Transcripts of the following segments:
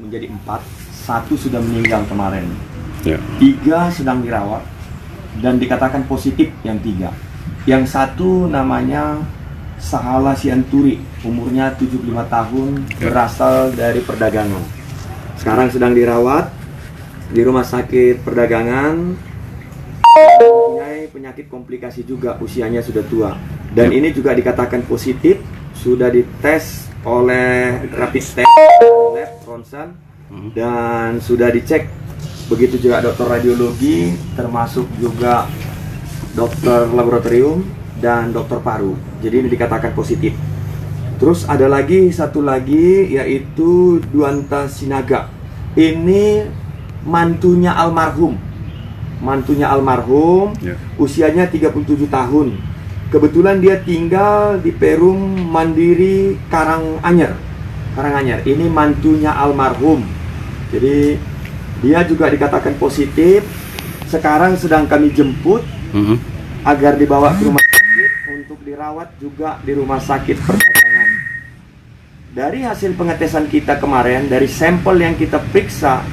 menjadi 4, 1 sudah meninggal kemarin, Ya. 3 sedang dirawat dan dikatakan positif yang 3. Yang 1 namanya Sahala Sianturi, umurnya 75 tahun, berasal dari perdagangan. Sekarang sedang dirawat di rumah sakit perdagangan, mempunyai penyakit komplikasi juga, usianya sudah tua. Dan ini juga dikatakan positif, sudah dites oleh rapid test lab ronsen dan sudah dicek, begitu juga dokter radiologi, termasuk juga dokter laboratorium dan dokter paru. Jadi ini dikatakan positif. Terus ada lagi satu lagi, yaitu Duanta Sinaga. Ini mantunya almarhum, usianya 37 tahun. Kebetulan dia tinggal di Perum Mandiri Karanganyar. Ini mantunya almarhum. Jadi dia juga dikatakan positif. Sekarang sedang kami jemput agar dibawa ke rumah sakit untuk dirawat juga di rumah sakit perdagangan. Dari hasil pengetesan kita kemarin, dari sampel yang kita periksa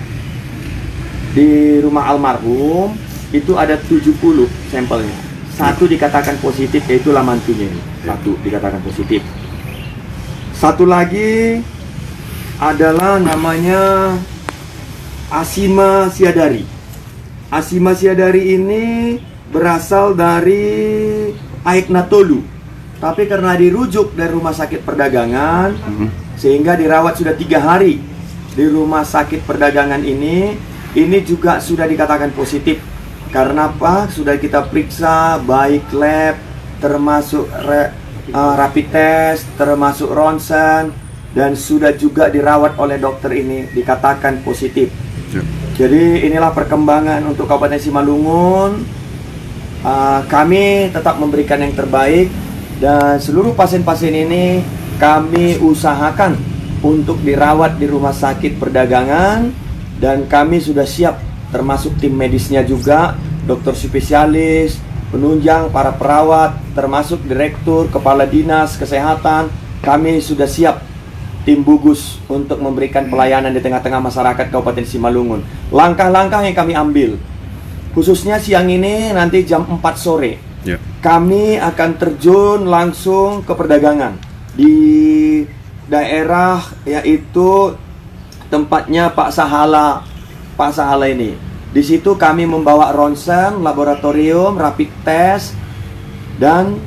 di rumah almarhum, itu ada 70 sampelnya. 1 dikatakan positif, yaitu mantunya ini. 1 dikatakan positif. Satu lagi adalah namanya Asima Siadari. Asima Siadari ini berasal dari Aiknatolu, tapi karena dirujuk dari rumah sakit perdagangan, sehingga dirawat sudah 3 hari di rumah sakit perdagangan ini juga sudah dikatakan positif. Karena apa? Sudah kita periksa baik lab, termasuk rapid test, termasuk ronsen, dan sudah juga dirawat oleh dokter ini dikatakan positif. Jadi inilah perkembangan untuk Kabupaten Simalungun. Kami tetap memberikan yang terbaik, dan seluruh pasien-pasien ini kami usahakan untuk dirawat di rumah sakit perdagangan, dan kami sudah siap, termasuk tim medisnya juga, dokter spesialis, penunjang, para perawat, termasuk direktur, kepala dinas kesehatan. Kami sudah siap, tim gugus, untuk memberikan pelayanan di tengah-tengah masyarakat Kabupaten Simalungun. Langkah-langkah yang kami ambil, khususnya siang ini nanti jam 4 sore, kami akan terjun langsung ke perdagangan di daerah, yaitu tempatnya Pak Sahala ini. Di situ kami membawa ronsen, laboratorium, rapid test, dan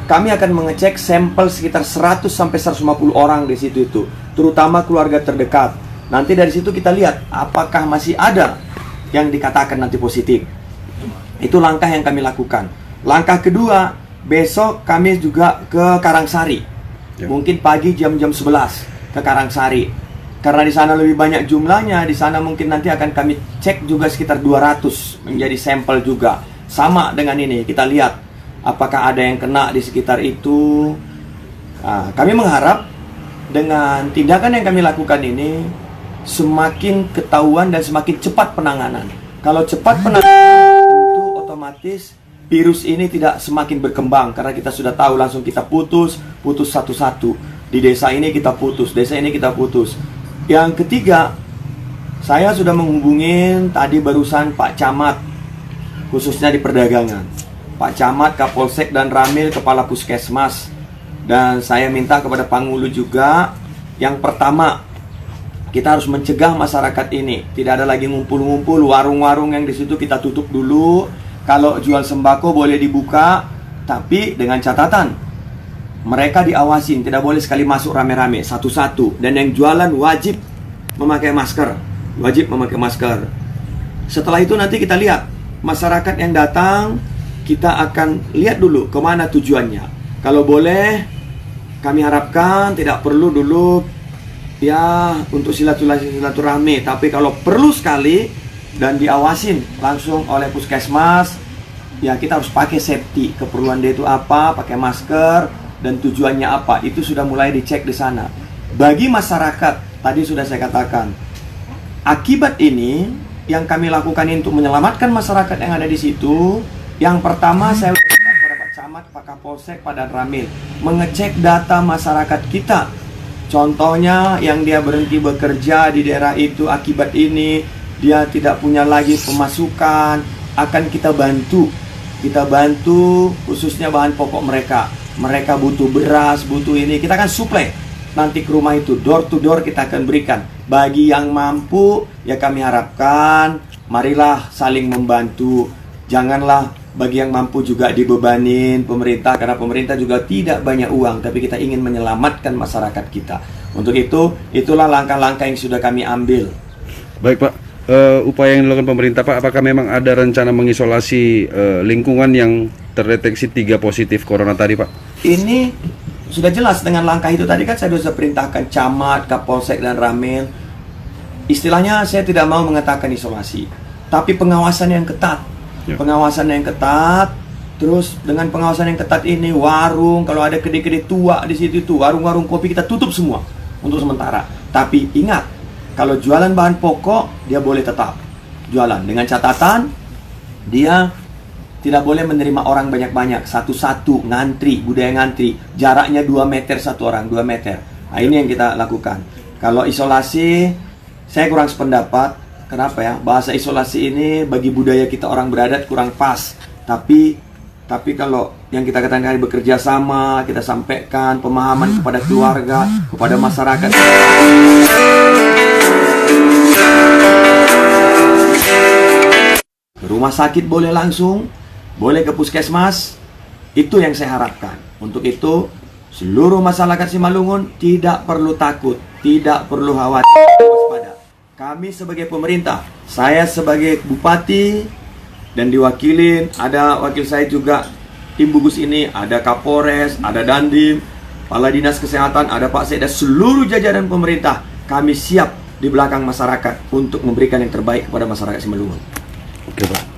kami akan mengecek sampel sekitar 100 sampai 150 orang di situ itu, terutama keluarga terdekat. Nanti dari situ kita lihat apakah masih ada yang dikatakan nanti positif. Itu langkah yang kami lakukan. Langkah kedua, besok kami juga ke Karangsari. Mungkin pagi jam-jam 11 ke Karangsari. Karena di sana lebih banyak jumlahnya, di sana mungkin nanti akan kami cek juga sekitar 200 menjadi sampel juga. Sama dengan ini, kita lihat apakah ada yang kena di sekitar itu. Kami mengharap dengan tindakan yang kami lakukan ini semakin ketahuan dan semakin cepat penanganan. Kalau cepat penanganan, tentu otomatis virus ini tidak semakin berkembang, karena kita sudah tahu langsung kita putus satu-satu. Di desa ini kita putus, desa ini kita putus. Yang ketiga, saya sudah menghubungin tadi barusan Pak Camat, khususnya di perdagangan, Pak Camat, Kapolsek dan Ramil, Kepala Puskesmas. Dan saya minta kepada Pangulu juga, yang pertama, kita harus mencegah masyarakat ini. Tidak ada lagi ngumpul-ngumpul, warung-warung yang di situ kita tutup dulu. Kalau jual sembako boleh dibuka, tapi dengan catatan mereka diawasin, tidak boleh sekali masuk rame-rame, satu-satu. Dan yang jualan wajib memakai masker. Setelah itu nanti kita lihat masyarakat yang datang, kita akan lihat dulu kemana tujuannya. Kalau boleh, kami harapkan tidak perlu dulu ya untuk silaturahmi. Tapi kalau perlu sekali dan diawasin langsung oleh puskesmas, ya kita harus pakai safety. Keperluan dia itu apa, pakai masker, dan tujuannya apa, itu sudah mulai dicek di sana. Bagi masyarakat, tadi sudah saya katakan, akibat ini yang kami lakukan untuk menyelamatkan masyarakat yang ada di situ. Yang pertama, saya minta kepada Pak Camat, Pak Kapolsek, Pak Ramil mengecek data masyarakat kita Contohnya yang dia berhenti bekerja di daerah itu akibat ini, dia tidak punya lagi pemasukan, akan kita bantu. Kita bantu khususnya bahan pokok mereka. Mereka butuh beras, butuh ini, kita akan suplai nanti ke rumah itu, door to door kita akan berikan. Bagi yang mampu, ya kami harapkan marilah saling membantu. Janganlah bagi yang mampu juga dibebanin pemerintah, karena pemerintah juga tidak banyak uang, tapi kita ingin menyelamatkan masyarakat kita. Untuk itu, itulah langkah-langkah yang sudah kami ambil. Baik Pak, upaya yang dilakukan pemerintah Pak, apakah memang ada rencana mengisolasi lingkungan yang terdeteksi 3 positif corona tadi Pak? Ini sudah jelas dengan langkah itu tadi kan saya sudah perintahkan camat, kapolsek dan ramil. Istilahnya saya tidak mau mengatakan isolasi, tapi pengawasan yang ketat. Ya. Pengawasan yang ketat. Terus dengan pengawasan yang ketat ini, warung, kalau ada kedai-kedai tua di situ tuh, warung-warung kopi kita tutup semua untuk sementara. Tapi ingat, kalau jualan bahan pokok dia boleh tetap jualan dengan catatan dia tidak boleh menerima orang banyak-banyak, satu-satu, ngantri, budaya ngantri, jaraknya 2 meter satu orang, 2 meter. Nah ini yang kita lakukan. Kalau isolasi, saya kurang sependapat. Kenapa ya? Bahasa isolasi ini bagi budaya kita orang beradat kurang pas. Tapi kalau yang kita katakan bekerja sama, kita sampaikan pemahaman kepada keluarga, kepada masyarakat. Rumah sakit boleh langsung, boleh ke puskesmas. Itu yang saya harapkan. Untuk itu, seluruh masyarakat Simalungun tidak perlu takut, tidak perlu khawatir, waspada. Kami sebagai pemerintah, saya sebagai bupati dan diwakilin, ada wakil saya juga tim gugus ini, ada Kapolres, ada Dandim, Kepala Dinas Kesehatan, ada Pak Sekda, seluruh jajaran pemerintah. Kami siap di belakang masyarakat untuk memberikan yang terbaik kepada masyarakat Simalungun. Oke Pak.